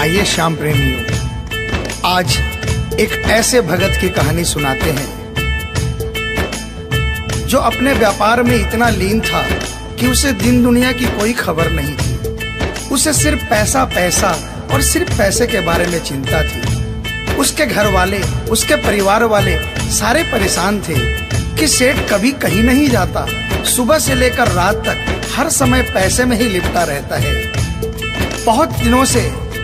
आइए श्याम प्रेमियों, आज एक ऐसे भगत की कहानी सुनाते हैं जो अपने व्यापार में इतना लीन था कि उसे दिन दुनिया की कोई खबर नहीं थी। उसे सिर्फ पैसा पैसा और सिर्फ पैसे के बारे में चिंता थी। उसके घर वाले, उसके परिवार वाले सारे परेशान थे कि सेठ कभी कहीं नहीं जाता, सुबह से लेकर रात तक हर समय पैसे में ही लिपटा रहता है। बहुत दिनों से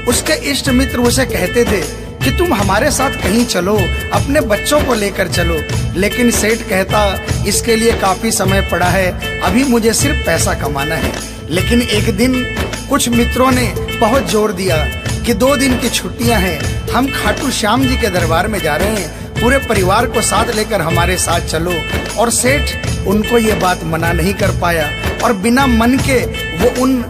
उसके इष्ट मित्र उसे कहते थे कि तुम हमारे साथ कहीं चलो, अपने बच्चों को लेकर चलो, लेकिन सेठ कहता इसके लिए काफी समय पड़ा है, अभी मुझे सिर्फ पैसा कमाना है। लेकिन एक दिन कुछ मित्रों ने बहुत जोर दिया कि 2 दिन की छुट्टियां हैं, हम खाटू श्याम जी के दरबार में जा रहे हैं, पूरे परिवार को साथ लेकर हमारे साथ चलो। और सेठ उनको ये बात मना नहीं कर पाया और बिना मन के वो उन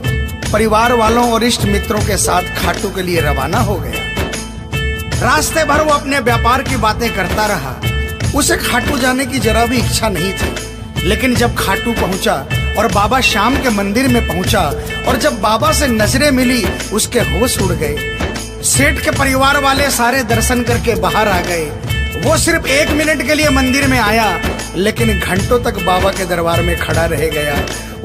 परिवार वालों और इष्ट मित्रों के साथ खाटू के लिए रवाना हो गया। रास्ते भर वो अपने व्यापार की बातें करता रहा। उसे खाटू जाने की जरा भी इच्छा नहीं थी। लेकिन जब खाटू पहुंचा और बाबा श्याम के मंदिर में पहुंचा और जब बाबा से नजरें मिली, उसके होश उड़ गए। सेठ के परिवार वाले सारे दर्शन करके बाहर आ गए। वो सिर्फ 1 मिनट के लिए मंदिर में आया, लेकिन घंटों तक बाबा के दरबार में खड़ा रह गया।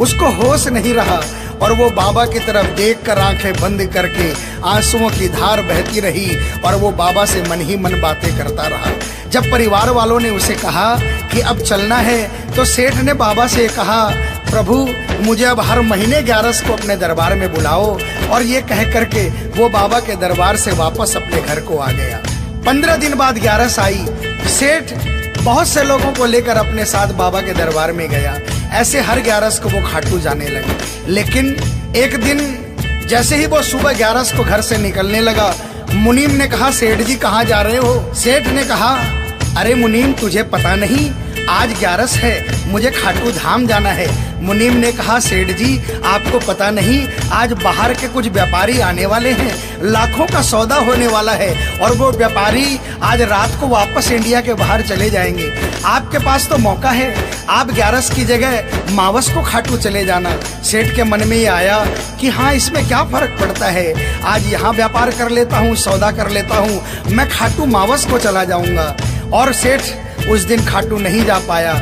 उसको होश नहीं रहा और वो बाबा की तरफ देखकर आंखें बंद करके आंसुओं की धार बहती रही और वो बाबा से मन ही मन बातें करता रहा। जब परिवार वालों ने उसे कहा कि अब चलना है, तो सेठ ने बाबा से कहा, प्रभु मुझे अब हर महीने 11 को अपने दरबार में बुलाओ। और ये कह करके वो बाबा के दरबार से वापस अपने घर को आ गया। 15 दिन बाद 11 आई। सेठ बहुत से लोगों को लेकर अपने साथ बाबा के दरबार में गया। ऐसे हर 11 को वो खाटू जाने लगे। लेकिन एक दिन जैसे ही वो सुबह 11 को घर से निकलने लगा, मुनीम ने कहा, सेठ जी कहाँ जा रहे हो? सेठ ने कहा, अरे मुनीम तुझे पता नहीं, आज 11 है, मुझे खाटू धाम जाना है। मुनीम ने कहा, सेठ जी आपको पता नहीं, आज बाहर के कुछ व्यापारी आने वाले हैं, लाखों का सौदा होने वाला है और वो व्यापारी आज रात को वापस इंडिया के बाहर चले जाएंगे। आपके पास तो मौका है, आप 11 की जगह मावस को खाटू चले जाना। सेठ के मन में ये आया कि हाँ, इसमें क्या फर्क पड़ता है, आज यहाँ व्यापार कर लेता हूँ, सौदा कर लेता हूँ, मैं खाटू मावस को चला जाऊंगा। और सेठ उस दिन खाटू नहीं जा पाया।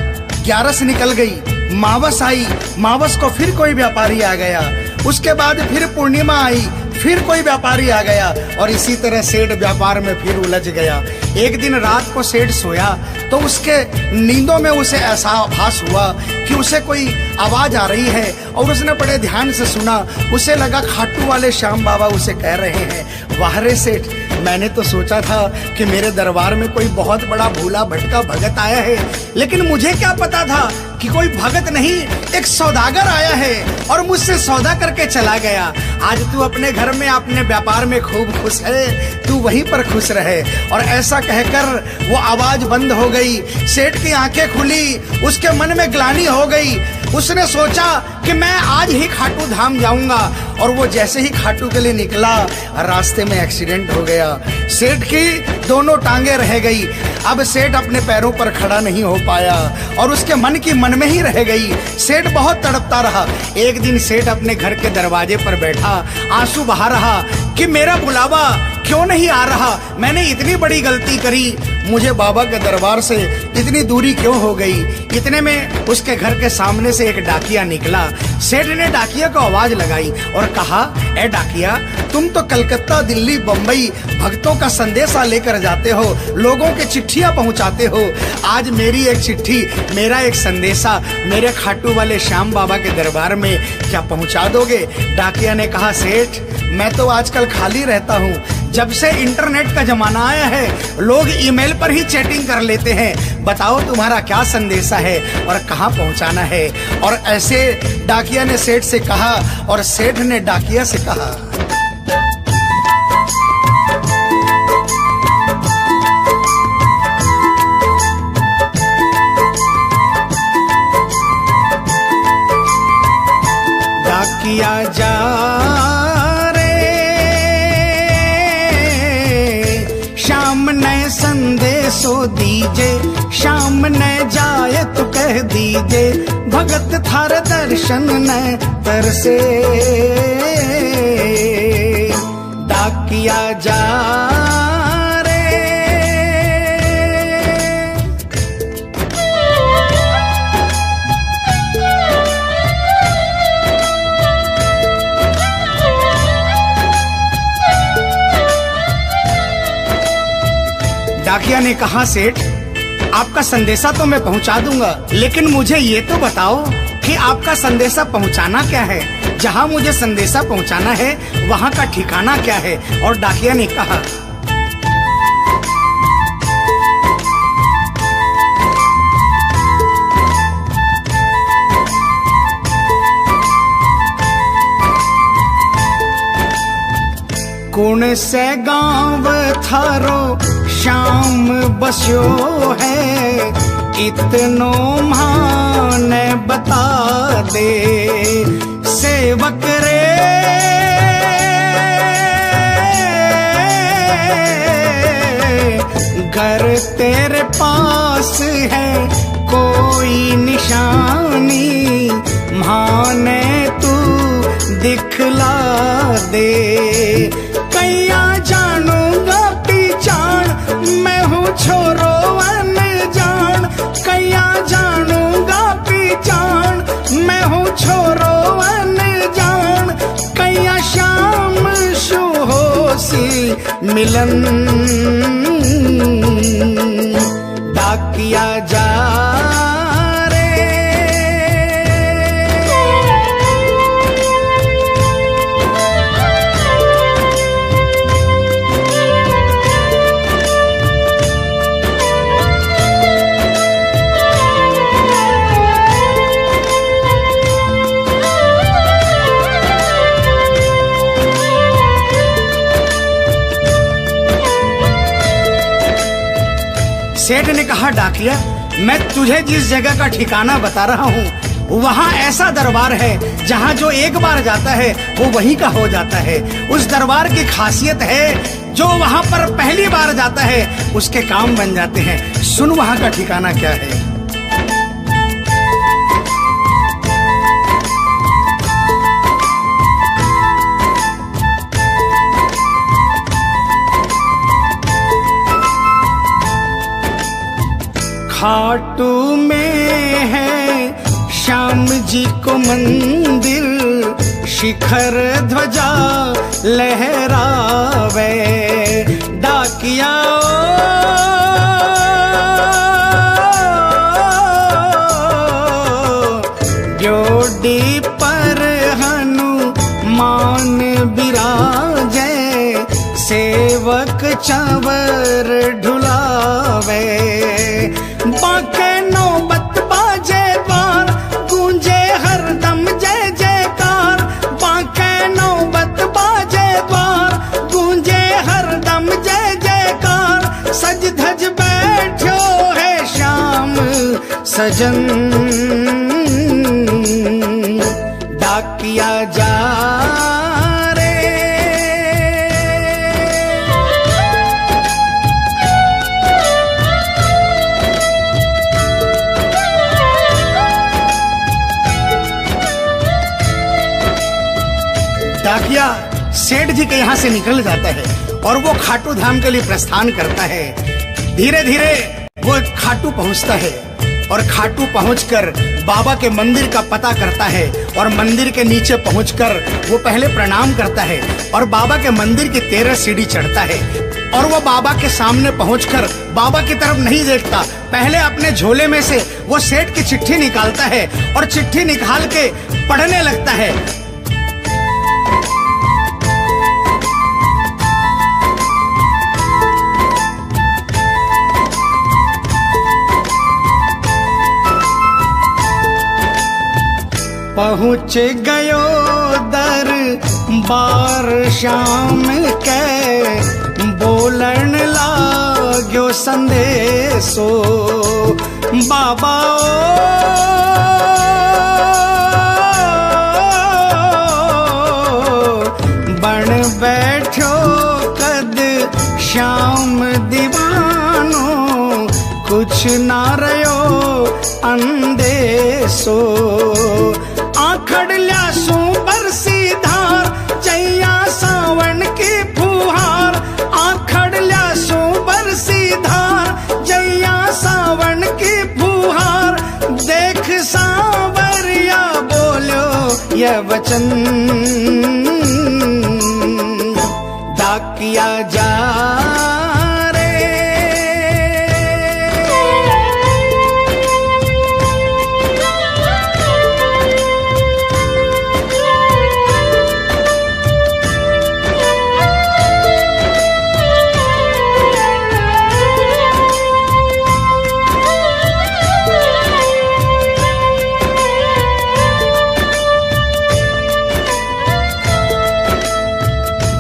11 निकल गई, मावस आई, मावस को फिर कोई व्यापारी आ गया। उसके बाद फिर पूर्णिमा आई, फिर कोई व्यापारी आ गया और इसी तरह सेठ व्यापार में फिर उलझ गया। एक दिन रात को सेठ सोया तो उसके नींदों में उसे ऐसा आभास हुआ कि उसे कोई आवाज आ रही है और उसने बड़े ध्यान से सुना। उसे लगा खाटू वाले श्याम बाबा उसे कह रहे हैं, वाह रे सेठ, मैंने तो सोचा था कि मेरे दरबार में कोई बहुत बड़ा भूला भटका भगत आया है, लेकिन मुझे क्या पता था कि कोई भगत नहीं, एक सौदागर आया है और मुझसे सौदा करके चला गया। आज तू अपने घर में, अपने व्यापार में खूब खुश है, तू वहीं पर खुश रहे। और ऐसा कहकर वो आवाज बंद हो गई। सेठ की आंखें खुली, उसके मन में ग्लानि हो गई। उसने सोचा कि मैं आज ही खाटू धाम जाऊंगा और वो जैसे ही खाटू के लिए निकला, रास्ते में एक्सीडेंट हो गया। सेठ की दोनों टांगे रह गई। अब सेठ अपने पैरों पर खड़ा नहीं हो पाया और उसके मन की मन में ही रह गई। सेठ बहुत तड़पता रहा। एक दिन सेठ अपने घर के दरवाजे पर बैठा, आंसू बहा रहा कि मेरा बुलावा क्यों नहीं आ रहा, मैंने इतनी बड़ी गलती करी, मुझे बाबा के दरबार से इतनी दूरी क्यों हो गई। इतने में उसके घर के सामने से एक डाकिया निकला। सेठ ने डाकिया को आवाज लगाई और कहा, ए डाकिया, तुम तो कलकत्ता, दिल्ली, बम्बई भक्तों का संदेशा लेकर जाते हो, लोगों के चिट्ठियां पहुंचाते हो। आज मेरी एक चिट्ठी, मेरा एक संदेशा मेरे खाटू वाले श्याम बाबा के दरबार में क्या पहुंचा दोगे? डाकिया ने कहा, सेठ मैं तो आजकल खाली रहता हूँ, जब से इंटरनेट का जमाना आया है लोग ईमेल पर ही चैटिंग कर लेते हैं, बताओ तुम्हारा क्या संदेशा है और कहाँ पहुँचाना है। और ऐसे डाकिया ने सेठ से कहा और सेठ ने डाकिया से कहा। डाकिया जा संदेशो दीजे, शाम न जाए तो कह दीजे, भगत थार दर्शन न तरसे। डाकी डाकिया जा रे। डाकिया ने कहा, सेठ आपका संदेशा तो मैं पहुंचा दूंगा, लेकिन मुझे ये तो बताओ कि आपका संदेशा पहुंचाना क्या है? जहां मुझे संदेशा पहुंचाना है वहां का ठिकाना क्या है? और डाकिया ने कहा, कौन से गांव थारो शाम बस्यो है, इतनो माने बता दे सेवक रे। घर तेरे पास है कोई निशानी, माने तू दिखला दे। कैया जानूंगा पहचान, मैं हूँ छोरो अनजान। कैया जानूंगा पहचान, मैं हूँ छोरो अनजान। कैया शाम शुहोसी मिलन, डाकिया जा रे। सेठ ने कहा, डाकिया मैं तुझे जिस जगह का ठिकाना बता रहा हूँ वहाँ ऐसा दरबार है जहाँ जो एक बार जाता है वो वहीं का हो जाता है। उस दरबार की खासियत है जो वहाँ पर पहली बार जाता है उसके काम बन जाते हैं। सुन वहाँ का ठिकाना क्या है। खाटू में है श्याम जी को मंदिर, शिखर ध्वजा लहरावे। डाकिया ड्योडी पर हनुमान बिराजे, सेवक चंवर ढुलावे। बाके नौबत बाजे द्वार, गूंजे हरदम जय जयकार। बाके नौबत बाजे द्वार, गूंजे हरदम जय जयकार। सज धज बैठो है श्याम सजन, डाकिया जा डाकिया सेठ जी के यहाँ से निकल जाता है और वो खाटू धाम के लिए प्रस्थान करता है। धीरे धीरे वो खाटू पहुँचता है और खाटू पहुंचकर बाबा के मंदिर का पता करता है और मंदिर के नीचे पहुंचकर वो पहले प्रणाम करता है और बाबा के मंदिर की 13 सीढ़ी चढ़ता है। और वो बाबा के सामने पहुंचकर बाबा की तरफ नहीं देखता, पहले अपने झोले में से वो सेठ की चिट्ठी निकालता है और चिट्ठी निकाल के पढ़ने लगता है। पहुँच गयो दरबार श्याम के, बोलन लाग्यो संदेशो। बाबा बन बैठो कद श्याम दीवानो, कुछ ना रयो अंदेशो। आखड़ ल्यासू बरसी धार, चैया सावन की फुहार। वचन, डाकिया जा रे।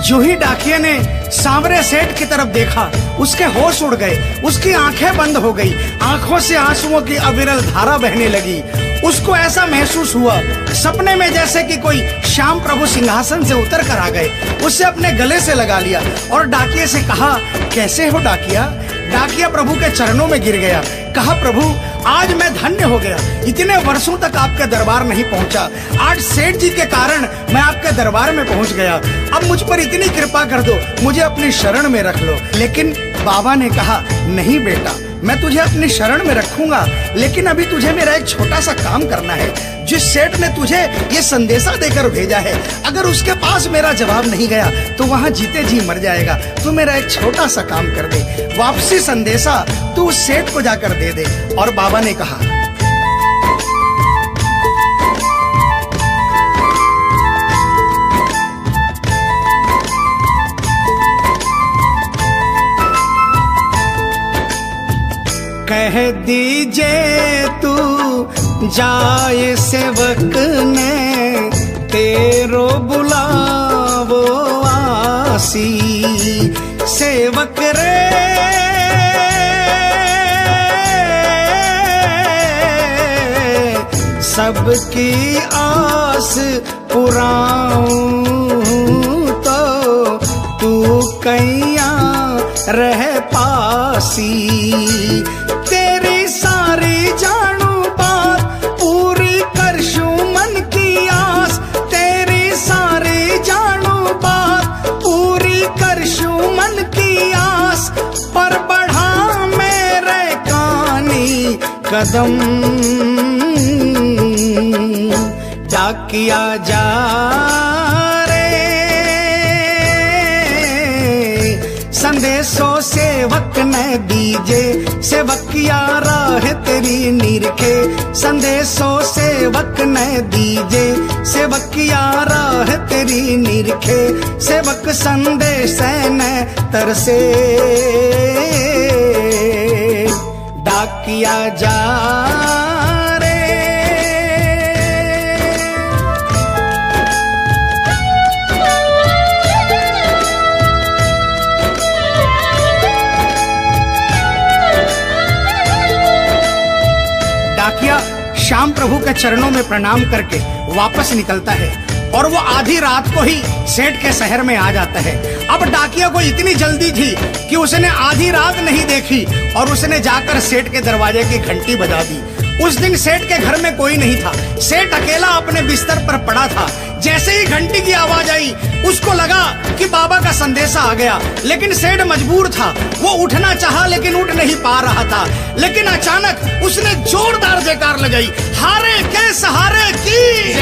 जो ही डाकिया ने सांवरे सेठ की तरफ देखा, उसके होश उड़ गए, उसकी आंखें बंद हो गई, आंखों से आंसुओं की अविरल धारा बहने लगी। उसको ऐसा महसूस हुआ सपने में जैसे कि कोई श्याम प्रभु सिंहासन से उतर कर आ गए। उससे अपने गले से लगा लिया और डाकिया से कहा, कैसे हो डाकिया? डाकिया प्रभु के चरणों में गिर गया, कहा, प्रभु आज मैं धन्य हो गया, इतने वर्षों तक आपके दरबार नहीं पहुंचा, आज सेठ जी के कारण मैं आपके दरबार में पहुंच गया। अब मुझ पर इतनी कृपा कर दो, मुझे अपनी शरण में रख लो। लेकिन बाबा ने कहा, नहीं बेटा, मैं तुझे अपनी शरण में रखूंगा, लेकिन अभी तुझे मेरा एक छोटा सा काम करना है। जिस सेठ ने तुझे ये संदेशा देकर भेजा है, अगर उसके पास मेरा जवाब नहीं गया तो वहां जीते जी मर जाएगा। तू मेरा एक छोटा सा काम कर दे, वापसी संदेशा तू उस सेठ को जाकर दे दे। और बाबा ने कहा, कह दीजिए तू जाए सेवक ने तेरो बुलावो आसी। सेवक रे सबकी आस पुराऊं तो तू कैया रह पासी। तेरी सारी जानू बात पूरी करशू मन की आस, तेरी सारी जानू बात पूरी करशू मन की आस। पर बढ़ा मेरे कानी कदम डाकिया जा रे। संदेशो सेवक ने दीजे, सेवकिया राह तेरी निरखे। संदेशो सेवक ने दीजे, सेवकिया राह तेरी निरखे। सेवक संदेश ने तरसे डाकिया जा रे। डाकिया श्याम प्रभु के चरणों में प्रणाम करके वापस निकलता है और वो आधी रात को ही सेठ के शहर में आ जाता है। अब डाकिया को इतनी जल्दी थी कि उसने आधी रात नहीं देखी और उसने जाकर सेठ के दरवाजे की घंटी बजा दी। उस दिन सेठ के घर में कोई नहीं था, सेठ अकेला अपने बिस्तर पर पड़ा था। जैसे ही घंटी की आवाज आई उसको लगा कि बाबा का संदेशा आ गया, लेकिन सेठ मजबूर था, वो उठना चाहा लेकिन उठ नहीं पा रहा था। लेकिन अचानक उसने जोरदार जयकार लगाई, हारे के सहारे की।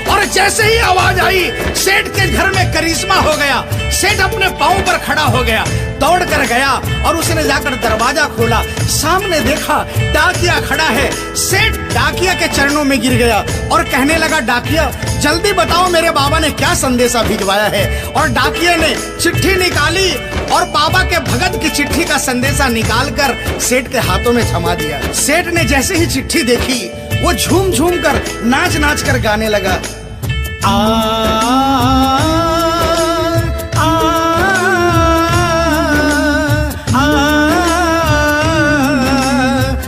और जैसे ही आवाज आई सेठ के घर में करिश्मा हो गया। सेठ अपने पांव पर खड़ा हो गया, दौड़ कर गया और उसने जाकर दरवाजा खोला। सामने देखा डाकिया खड़ा है। सेठ डाकिया के चरणों में गिर गया और कहने लगा, डाकिया जल्दी बताओ मेरे बाबा ने क्या संदेशा भिजवाया है। और डाकिया ने चिट्ठी निकाली और बाबा के भगत की चिट्ठी का संदेशा निकालकर सेठ के हाथों में थमा दिया। सेठ ने जैसे ही चिट्ठी देखी वो झूम झूम कर नाच नाच कर गाने लगा, आ, आ, आ,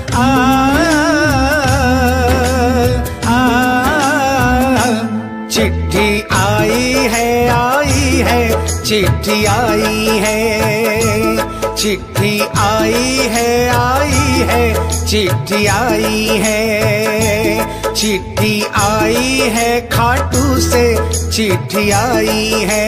आ, आ, चिट्ठी आई है, चिट्ठी आई है, चिट्ठी आई है, चिट्ठी आई है, चिट्ठी आई है, खाटू से चिट्ठी आई है।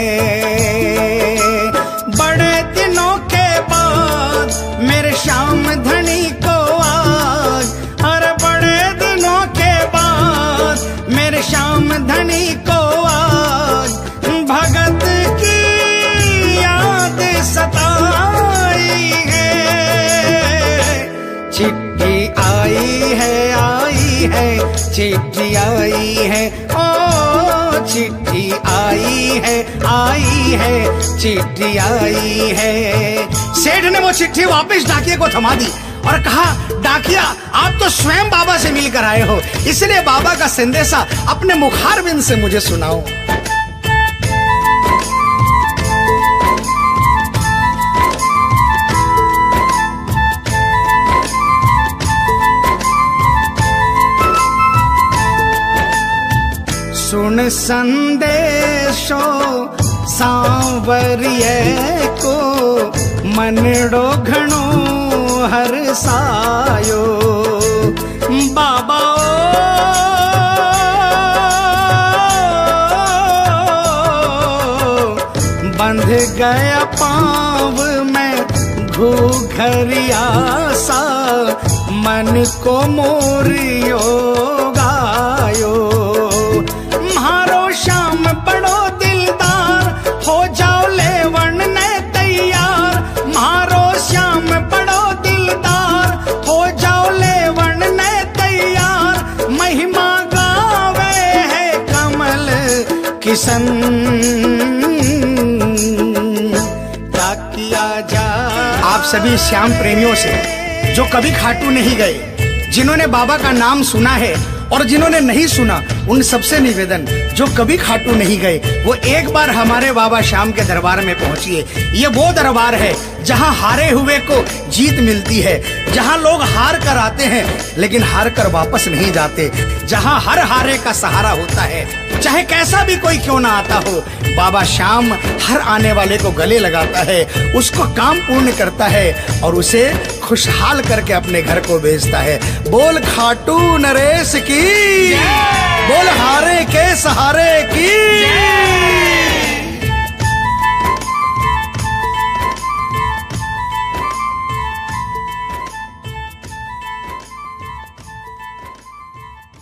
बड़े दिनों के बाद मेरे श्याम धनी को आज, अरे बड़े दिनों के बाद मेरे श्याम धनी को आज भगत की याद सताई है। चिट्ठी आई है, चिट्ठी आई है, ओ चिट्ठी आई है, चिट्ठी आई है। सेठ ने वो चिट्ठी वापस डाकिये को थमा दी और कहा, डाकिया आप तो स्वयं बाबा से मिलकर आए हो, इसलिए बाबा का संदेशा अपने मुखारबिंद से मुझे सुनाओ। सुन संदेशो सांवरिये को मनड़ो घणो हरसायो। बाबा बंध गया पाँव में घूघरिया सा, मन को मोरियो गायो। श्याम बड़ो दिलदार, हो जाओ लेवन ने तैयार। मारो श्याम बड़ो दिलदार, हो जाओ लेवन ने तैयार। महिमा गावे है कमल किशन, क्या किया जा। आप सभी श्याम प्रेमियों से जो कभी खाटू नहीं गए, जिन्होंने बाबा का नाम सुना है और जिन्होंने नहीं सुना, उन सबसे निवेदन, जो कभी खाटू नहीं गए वो एक बार हमारे बाबा श्याम के दरबार में पहुंचिए। ये वो दरबार है जहां हारे हुए को जीत मिलती है, जहां लोग हार कर आते हैं लेकिन हार कर वापस नहीं जाते, जहां हर हारे का सहारा होता है। चाहे कैसा भी कोई क्यों ना आता हो, बाबा श्याम हर आने वाले को गले लगाता है, उसको काम पूर्ण करता है और उसे खुशहाल करके अपने घर को भेजता है। बोल खाटू नरेश की, बोल हारे के सहारे की।